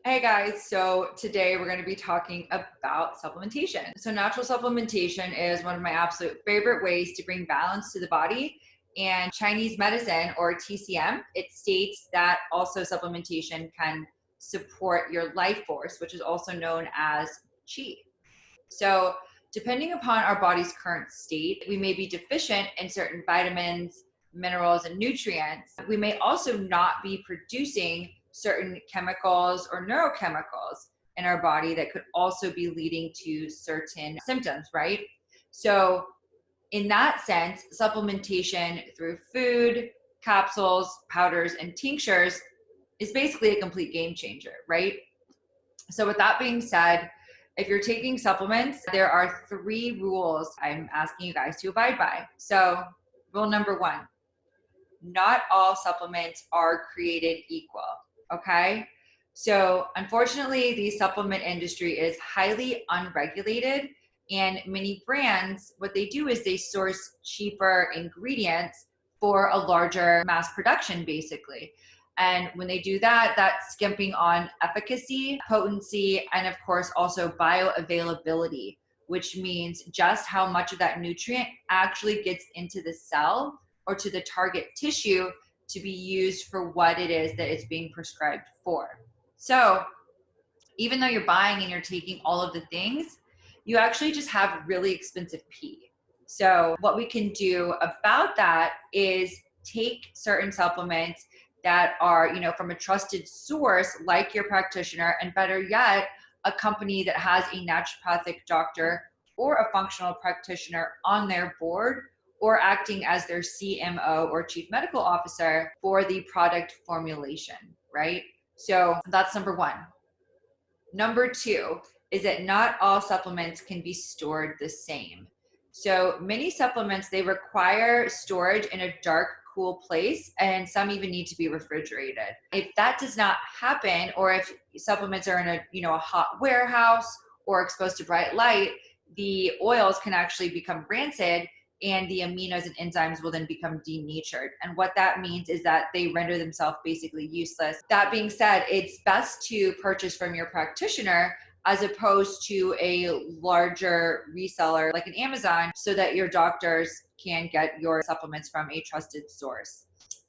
Hey guys, so today we're going to be talking about supplementation. So natural supplementation is one of my absolute favorite ways to bring balance to the body. And Chinese medicine, or TCM, it states that also supplementation can support your life force, which is also known as qi. So depending upon our body's current state, we may be deficient in certain vitamins, minerals, and nutrients. We may also not be producing certain chemicals or neurochemicals in our body that could also be leading to certain symptoms, right? So in that sense, supplementation through food, capsules, powders, and tinctures is basically a complete game changer, right? So with that being said, if you're taking supplements, there are 3 rules I'm asking you guys to abide by. So rule number 1, not all supplements are created equal, okay? So unfortunately, the supplement industry is highly unregulated, and many brands, what they do is they source cheaper ingredients for a larger mass production, basically. And when they do that, that's skimping on efficacy, potency, and of course also bioavailability, which means just how much of that nutrient actually gets into the cell or to the target tissue to be used for what it is that it's being prescribed for. So even though you're buying and you're taking all of the things, you actually just have really expensive pee. So what we can do about that is take certain supplements that are, from a trusted source like your practitioner, and better yet, a company that has a naturopathic doctor or a functional practitioner on their board, or acting as their CMO or chief medical officer for the product formulation, right? So that's number 1. Number 2 is that not all supplements can be stored the same. So many supplements, they require storage in a dark, cool place, and some even need to be refrigerated. If that does not happen, or if supplements are in a hot warehouse or exposed to bright light, the oils can actually become rancid, and the aminos and enzymes will then become denatured. And what that means is that they render themselves basically useless. That being said, it's best to purchase from your practitioner as opposed to a larger reseller like an Amazon, so that your doctors can get your supplements from a trusted source.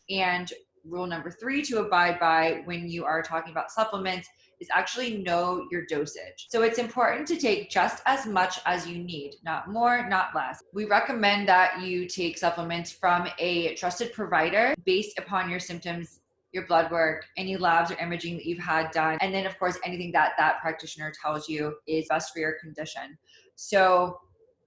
And rule number 3 to abide by when you are talking about supplements is actually know your dosage. So it's important to take just as much as you need, not more, not less. We recommend that you take supplements from a trusted provider based upon your symptoms, your blood work, any labs or imaging that you've had done, and then of course anything that that practitioner tells you is best for your condition. So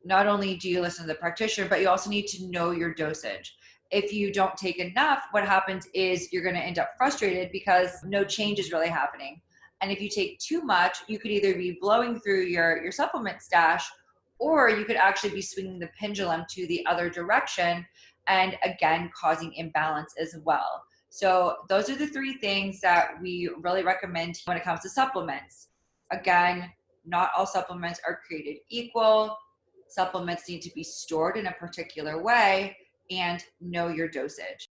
not only do you listen to the practitioner, but you also need to know your dosage. If you don't take enough, what happens is you're going to end up frustrated because no change is really happening. And if you take too much, you could either be blowing through your supplement stash, or you could actually be swinging the pendulum to the other direction and again causing imbalance as well. So those are the 3 things that we really recommend when it comes to supplements. Again, not all supplements are created equal. Supplements need to be stored in a particular way, and know your dosage.